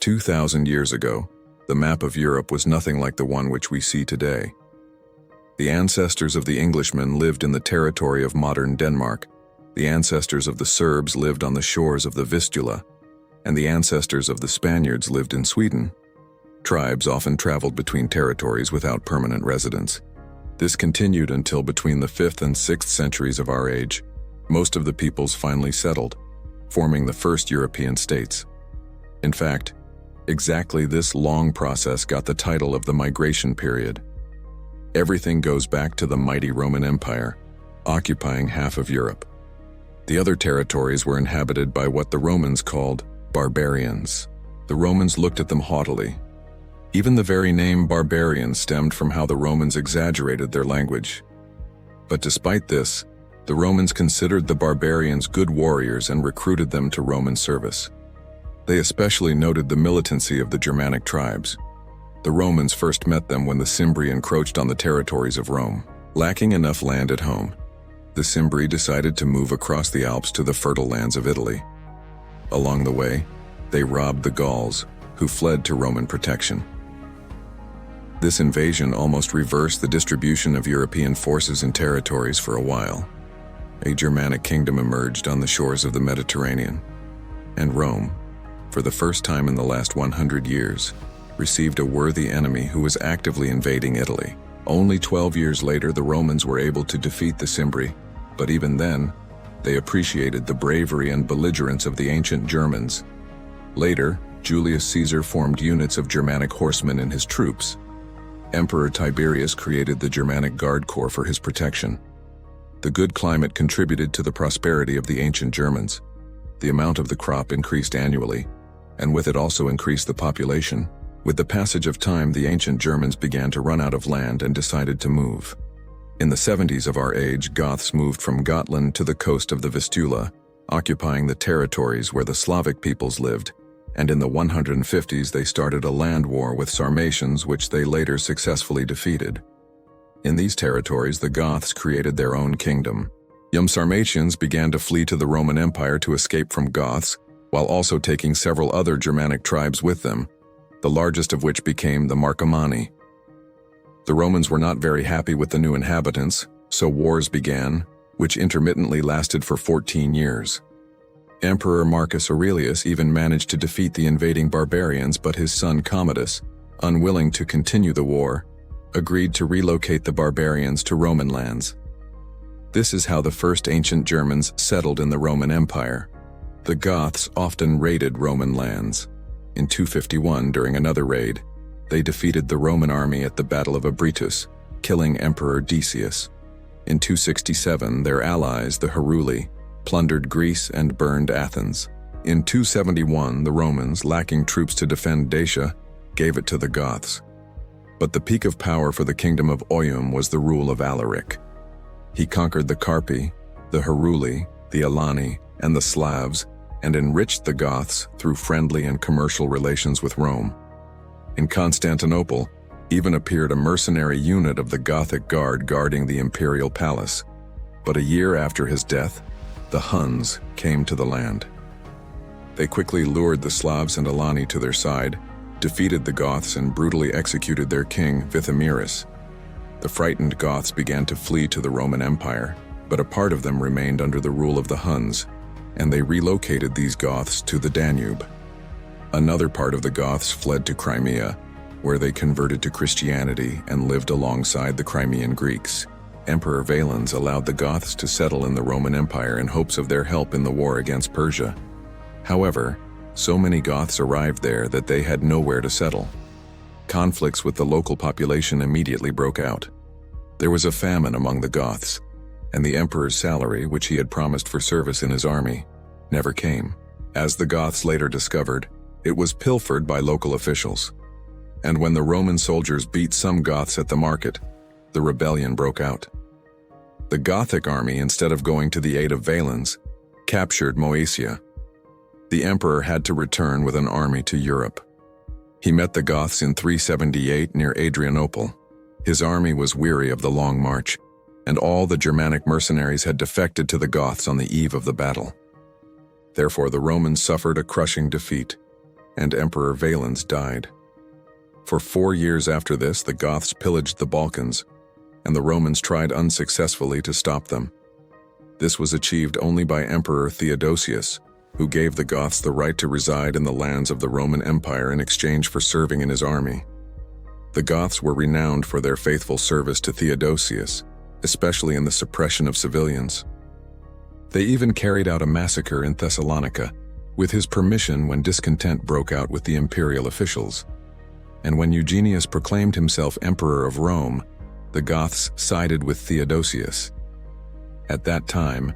2,000 years ago, the map of Europe was nothing like the one which we see today. The ancestors of the Englishmen lived in the territory of modern Denmark, the ancestors of the Serbs lived on the shores of the Vistula, and the ancestors of the Spaniards lived in Sweden. Tribes often traveled between territories without permanent residence. This continued until between the 5th and 6th centuries of our age. Most of the peoples finally settled, forming the first European states. In fact, exactly this long process got the title of the migration period. Everything goes back to the mighty Roman Empire, occupying half of Europe. The other territories were inhabited by what the Romans called barbarians. The Romans looked at them haughtily. Even the very name barbarian stemmed from how the Romans exaggerated their language. But despite this, the Romans considered the barbarians good warriors and recruited them to Roman service. They especially noted the militancy of the Germanic tribes. The Romans first met them when the Cimbri encroached on the territories of Rome. Lacking enough land at home, the Cimbri decided to move across the Alps to the fertile lands of Italy. Along the way, they robbed the Gauls, who fled to Roman protection. This invasion almost reversed the distribution of European forces and territories for a while. A Germanic kingdom emerged on the shores of the Mediterranean, and Rome, for the first time in the last 100 years, received a worthy enemy who was actively invading Italy. Only 12 years later, the Romans were able to defeat the Cimbri, but even then, they appreciated the bravery and belligerence of the ancient Germans. Later, Julius Caesar formed units of Germanic horsemen in his troops. Emperor Tiberius created the Germanic Guard Corps for his protection. The good climate contributed to the prosperity of the ancient Germans. The amount of the crop increased annually, and with it also increased the population. With the passage of time, the ancient Germans began to run out of land and decided to move. In the 70s of our age, Goths moved from Gotland to the coast of the Vistula, occupying the territories where the Slavic peoples lived, and in the 150s they started a land war with Sarmatians, which they later successfully defeated. In these territories, the Goths created their own kingdom. Young Sarmatians began to flee to the Roman Empire to escape from Goths, while also taking several other Germanic tribes with them, the largest of which became the Marcomanni. The Romans were not very happy with the new inhabitants, so wars began, which intermittently lasted for 14 years. Emperor Marcus Aurelius even managed to defeat the invading barbarians, but his son Commodus, unwilling to continue the war, agreed to relocate the barbarians to Roman lands. This is how the first ancient Germans settled in the Roman Empire. The Goths often raided Roman lands. In 251, during another raid, they defeated the Roman army at the Battle of Abritus, killing Emperor Decius. In 267, their allies, the Heruli, plundered Greece and burned Athens. In 271, the Romans, lacking troops to defend Dacia, gave it to the Goths. But the peak of power for the kingdom of Oyum was the rule of Alaric. He conquered the Carpi, the Heruli, the Alani, and the Slavs, and enriched the Goths through friendly and commercial relations with Rome. In Constantinople, even appeared a mercenary unit of the Gothic Guard guarding the imperial palace. But a year after his death, the Huns came to the land. They quickly lured the Slavs and Alani to their side, defeated the Goths, and brutally executed their king, Vithamiris. The frightened Goths began to flee to the Roman Empire, but a part of them remained under the rule of the Huns, and they relocated these Goths to the Danube. Another part of the Goths fled to Crimea, where they converted to Christianity and lived alongside the Crimean Greeks. Emperor Valens allowed the Goths to settle in the Roman Empire in hopes of their help in the war against Persia. However, so many Goths arrived there that they had nowhere to settle. Conflicts with the local population immediately broke out. There was a famine among the Goths, and the emperor's salary, which he had promised for service in his army, never came. As the Goths later discovered, it was pilfered by local officials. And when the Roman soldiers beat some Goths at the market, the rebellion broke out. The Gothic army, instead of going to the aid of Valens, captured Moesia. The emperor had to return with an army to Europe. He met the Goths in 378 near Adrianople. His army was weary of the long march, and all the Germanic mercenaries had defected to the Goths on the eve of the battle. Therefore, the Romans suffered a crushing defeat. and Emperor Valens died. For 4 years after this, the Goths pillaged the Balkans, and the Romans tried unsuccessfully to stop them. This was achieved only by Emperor Theodosius, who gave the Goths the right to reside in the lands of the Roman Empire in exchange for serving in his army. The Goths were renowned for their faithful service to Theodosius, especially in the suppression of civilians. They even carried out a massacre in Thessalonica, with his permission when discontent broke out with the imperial officials. And when Eugenius proclaimed himself Emperor of Rome, the Goths sided with Theodosius. At that time,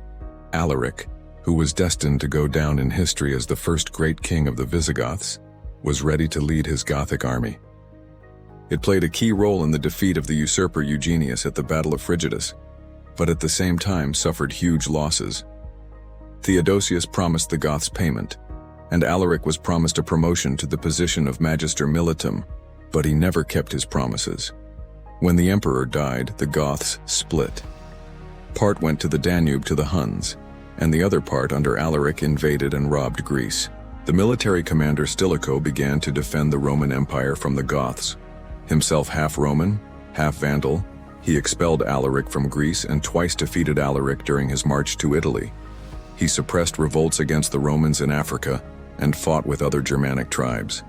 Alaric, who was destined to go down in history as the first great king of the Visigoths, was ready to lead his Gothic army. It played a key role in the defeat of the usurper Eugenius at the Battle of Frigidus, but at the same time suffered huge losses. Theodosius promised the Goths payment, and Alaric was promised a promotion to the position of Magister Militum, but he never kept his promises. When the emperor died, the Goths split. Part went to the Danube to the Huns, and the other part under Alaric invaded and robbed Greece. The military commander Stilicho began to defend the Roman Empire from the Goths. Himself half Roman, half Vandal, he expelled Alaric from Greece and twice defeated Alaric during his march to Italy. He suppressed revolts against the Romans in Africa and fought with other Germanic tribes.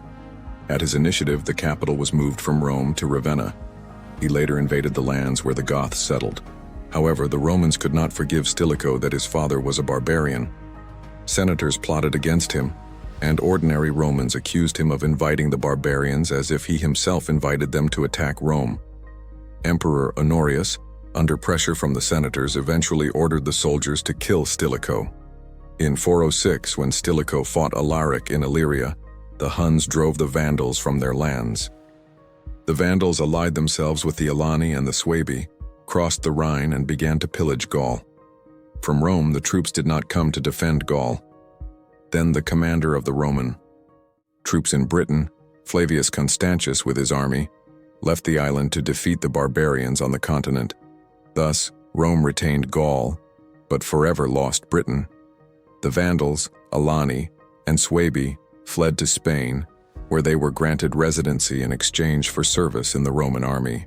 At his initiative, the capital was moved from Rome to Ravenna. He later invaded the lands where the Goths settled. However, the Romans could not forgive Stilicho that his father was a barbarian. Senators plotted against him, and ordinary Romans accused him of inviting the barbarians as if he himself invited them to attack Rome. Emperor Honorius, under pressure from the senators, eventually ordered the soldiers to kill Stilicho. In 406, when Stilicho fought Alaric in Illyria, the Huns drove the Vandals from their lands. The Vandals allied themselves with the Alani and the Suebi, crossed the Rhine and began to pillage Gaul. From Rome, the troops did not come to defend Gaul. Then the commander of the Roman troops in Britain, Flavius Constantius with his army, left the island to defeat the barbarians on the continent. Thus, Rome retained Gaul, but forever lost Britain. The Vandals, Alani, and Suebi fled to Spain, where they were granted residency in exchange for service in the Roman army.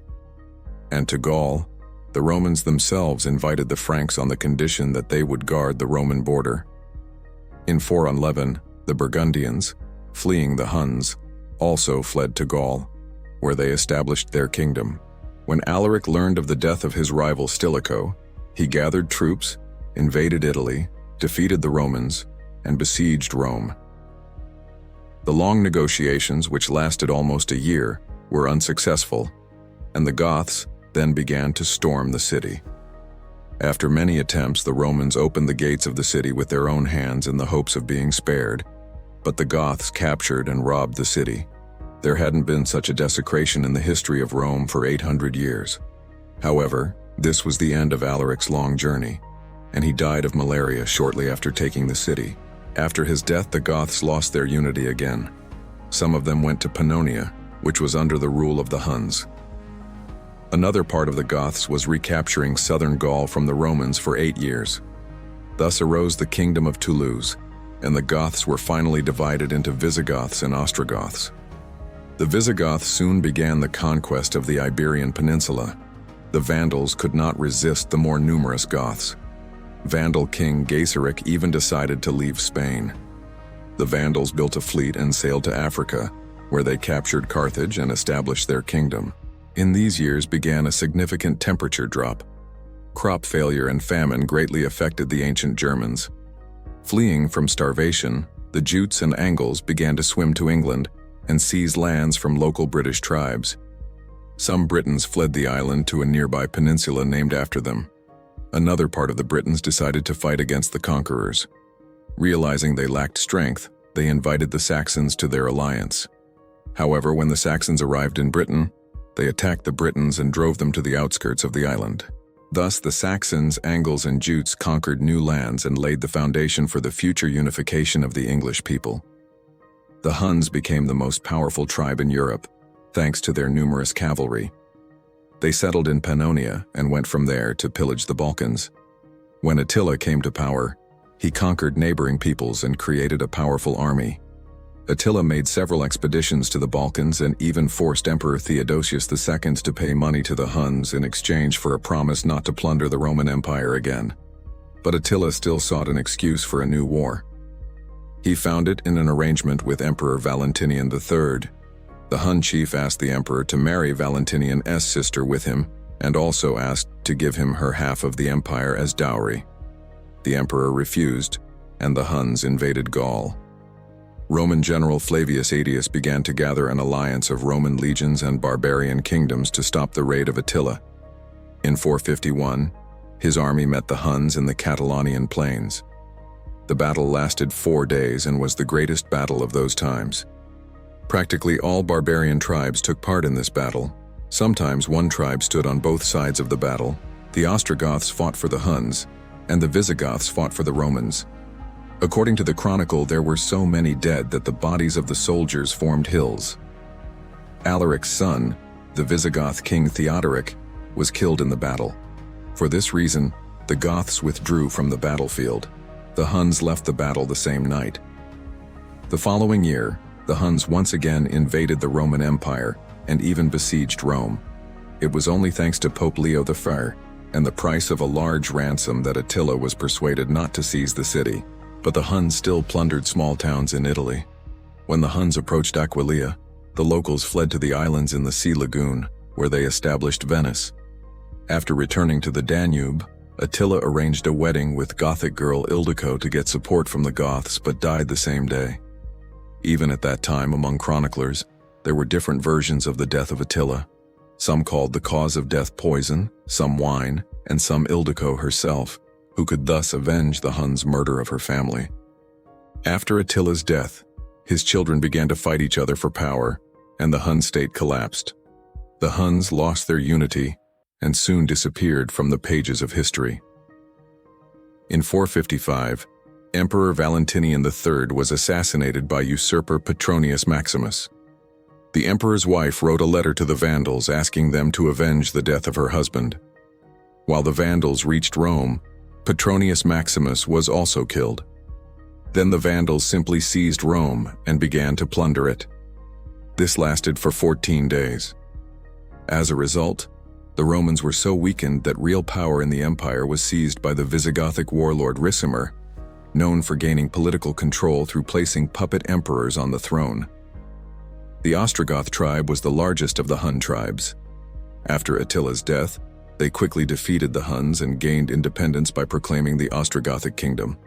And to Gaul, the Romans themselves invited the Franks on the condition that they would guard the Roman border. In 411, the Burgundians, fleeing the Huns, also fled to Gaul, where they established their kingdom. When Alaric learned of the death of his rival Stilicho, he gathered troops, invaded Italy, defeated the Romans, and besieged Rome. The long negotiations, which lasted almost a year, were unsuccessful, and the Goths then began to storm the city. After many attempts, the Romans opened the gates of the city with their own hands in the hopes of being spared, but the Goths captured and robbed the city. There hadn't been such a desecration in the history of Rome for 800 years. However, this was the end of Alaric's long journey, and he died of malaria shortly after taking the city. After his death, the Goths lost their unity again. Some of them went to Pannonia, which was under the rule of the Huns. Another part of the Goths was recapturing southern Gaul from the Romans for 8 years. Thus arose the kingdom of Toulouse, and the Goths were finally divided into Visigoths and Ostrogoths. The Visigoths soon began the conquest of the Iberian Peninsula. The Vandals could not resist the more numerous Goths. Vandal king Gaiseric even decided to leave Spain. The Vandals built a fleet and sailed to Africa, where they captured Carthage and established their kingdom. In these years began a significant temperature drop. Crop failure and famine greatly affected the ancient Germans. Fleeing from starvation, the Jutes and Angles began to swim to England and seize lands from local British tribes. Some Britons fled the island to a nearby peninsula named after them. Another part of the Britons decided to fight against the conquerors. Realizing they lacked strength, they invited the Saxons to their alliance. However, when the Saxons arrived in Britain, they attacked the Britons and drove them to the outskirts of the island. Thus, the Saxons, Angles, and Jutes conquered new lands and laid the foundation for the future unification of the English people. The Huns became the most powerful tribe in Europe, thanks to their numerous cavalry. They settled in Pannonia and went from there to pillage the Balkans. When Attila came to power, he conquered neighboring peoples and created a powerful army. Attila made several expeditions to the Balkans and even forced Emperor Theodosius II to pay money to the Huns in exchange for a promise not to plunder the Roman Empire again. But Attila still sought an excuse for a new war. He found it in an arrangement with Emperor Valentinian III. The Hun chief asked the emperor to marry Valentinian's sister with him, and also asked to give him her half of the empire as dowry. The emperor refused, and the Huns invaded Gaul. Roman general Flavius Aetius began to gather an alliance of Roman legions and barbarian kingdoms to stop the raid of Attila. In 451, his army met the Huns in the Catalonian plains. The battle lasted 4 days and was the greatest battle of those times. Practically all barbarian tribes took part in this battle. Sometimes one tribe stood on both sides of the battle. The Ostrogoths fought for the Huns, and the Visigoths fought for the Romans. According to the chronicle, there were so many dead that the bodies of the soldiers formed hills. Alaric's son, the Visigoth king Theodoric, was killed in the battle. For this reason, the Goths withdrew from the battlefield. The Huns left the battle the same night. The following year, the Huns once again invaded the Roman Empire and even besieged Rome. It was only thanks to Pope Leo I and the price of a large ransom that Attila was persuaded not to seize the city. But the Huns still plundered small towns in Italy. When the Huns approached Aquileia, the locals fled to the islands in the Sea Lagoon, where they established Venice. After returning to the Danube, Attila arranged a wedding with Gothic girl Ildiko to get support from the Goths, but died the same day. Even at that time, among chroniclers, there were different versions of the death of Attila. Some called the cause of death poison, some wine, and some Ildiko herself, who could thus avenge the Huns' murder of her family. After Attila's death, his children began to fight each other for power, and the Hun state collapsed. The Huns lost their unity and soon disappeared from the pages of history. In 455, Emperor Valentinian III was assassinated by usurper Petronius Maximus. The emperor's wife wrote a letter to the Vandals asking them to avenge the death of her husband. While the Vandals reached Rome, Petronius Maximus was also killed. Then the Vandals simply seized Rome and began to plunder it. This lasted for 14 days. As a result, the Romans were so weakened that real power in the empire was seized by the Visigothic warlord Ricimer, known for gaining political control through placing puppet emperors on the throne. The Ostrogoth tribe was the largest of the Hun tribes. After Attila's death, they quickly defeated the Huns and gained independence by proclaiming the Ostrogothic kingdom.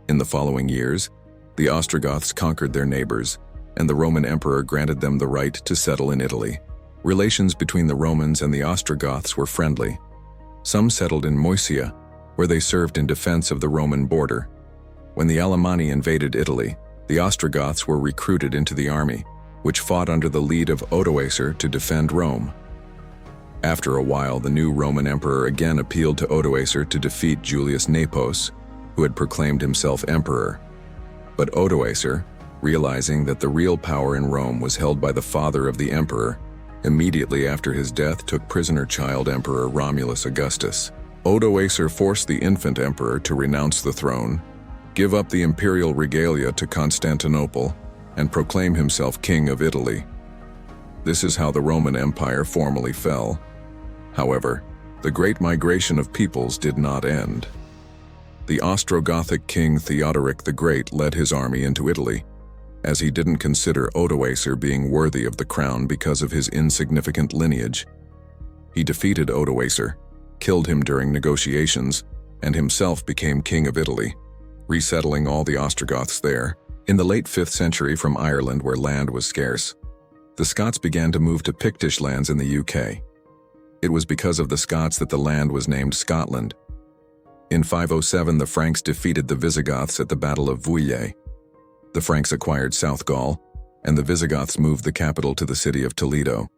In the following years, the Ostrogoths conquered their neighbors, and the Roman emperor granted them the right to settle in Italy. Relations between the Romans and the Ostrogoths were friendly. Some settled in Moesia, where they served in defense of the Roman border. When the Alemanni invaded Italy, the Ostrogoths were recruited into the army, which fought under the lead of Odoacer to defend Rome. After a while, the new Roman emperor again appealed to Odoacer to defeat Julius Nepos, who had proclaimed himself emperor. But Odoacer, realizing that the real power in Rome was held by the father of the emperor, immediately after his death took prisoner child Emperor Romulus Augustus. Odoacer forced the infant emperor to renounce the throne, give up the imperial regalia to Constantinople, and proclaim himself king of Italy. This is how the Roman Empire formally fell. However, the great migration of peoples did not end. The Ostrogothic king Theodoric the Great led his army into Italy, as he didn't consider Odoacer being worthy of the crown because of his insignificant lineage. He defeated Odoacer, killed him during negotiations, and himself became king of Italy, resettling all the Ostrogoths there. In the late 5th century, from Ireland, where land was scarce, the Scots began to move to Pictish lands in the UK. It was because of the Scots that the land was named Scotland. In 507, the Franks defeated the Visigoths at the Battle of Vouillé. The Franks acquired South Gaul, and the Visigoths moved the capital to the city of Toledo.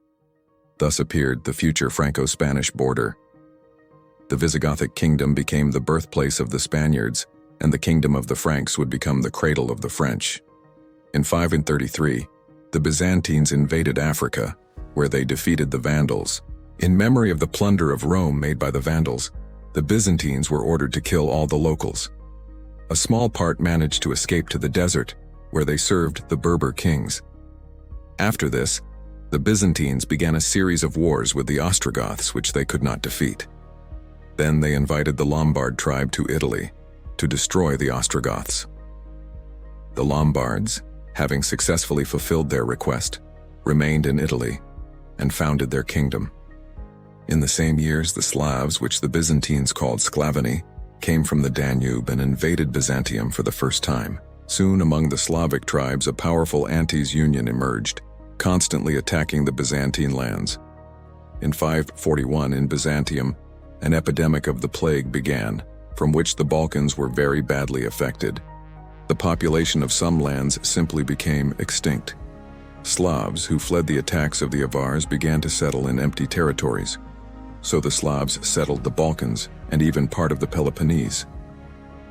Thus appeared the future Franco-Spanish border. The Visigothic kingdom became the birthplace of the Spaniards, and the kingdom of the Franks would become the cradle of the French. In 533, the Byzantines invaded Africa, where they defeated the Vandals. In memory of the plunder of Rome made by the Vandals, the Byzantines were ordered to kill all the locals. A small part managed to escape to the desert, where they served the Berber kings. After this, the Byzantines began a series of wars with the Ostrogoths which they could not defeat. Then they invited the Lombard tribe to Italy to destroy the Ostrogoths. The Lombards, having successfully fulfilled their request, remained in Italy and founded their kingdom. In the same years, the Slavs, which the Byzantines called Sclavoni, came from the Danube and invaded Byzantium for the first time. Soon among the Slavic tribes, a powerful Antes union emerged, constantly attacking the Byzantine lands. In 541 in Byzantium, an epidemic of the plague began, from which the Balkans were very badly affected. The population of some lands simply became extinct. Slavs who fled the attacks of the Avars began to settle in empty territories. So the Slavs settled the Balkans and even part of the Peloponnese.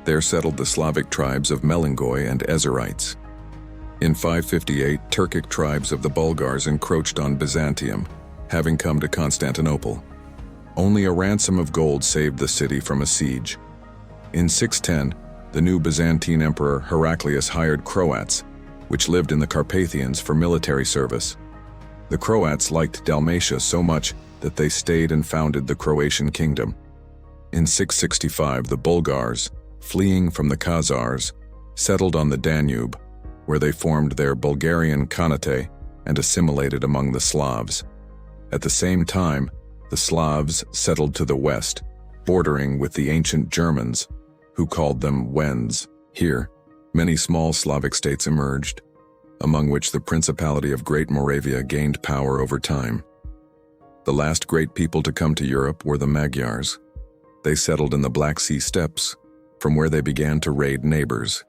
There settled the Slavic tribes of Melangoi and Ezerites. In 558, Turkic tribes of the Bulgars encroached on Byzantium, having come to Constantinople. Only a ransom of gold saved the city from a siege. In 610, the new Byzantine emperor Heraclius hired Croats, which lived in the Carpathians, for military service. The Croats liked Dalmatia so much that they stayed and founded the Croatian kingdom. In 665, the Bulgars, fleeing from the Khazars, settled on the Danube, where they formed their Bulgarian Khanate and assimilated among the Slavs. At the same time, the Slavs settled to the west, bordering with the ancient Germans, who called them Wends. Here, many small Slavic states emerged, among which the Principality of Great Moravia gained power over time. The last great people to come to Europe were the Magyars. They settled in the Black Sea steppes, from where they began to raid neighbors.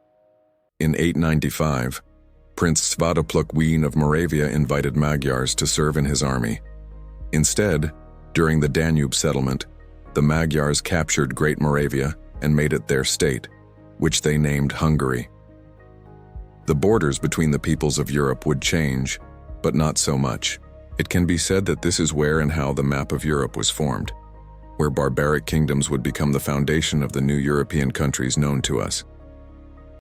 In 895, Prince Svatopluk I of Moravia invited Magyars to serve in his army. Instead, during the Danube settlement, the Magyars captured Great Moravia and made it their state, which they named Hungary. The borders between the peoples of Europe would change, but not so much. It can be said that this is where and how the map of Europe was formed, where barbaric kingdoms would become the foundation of the new European countries known to us.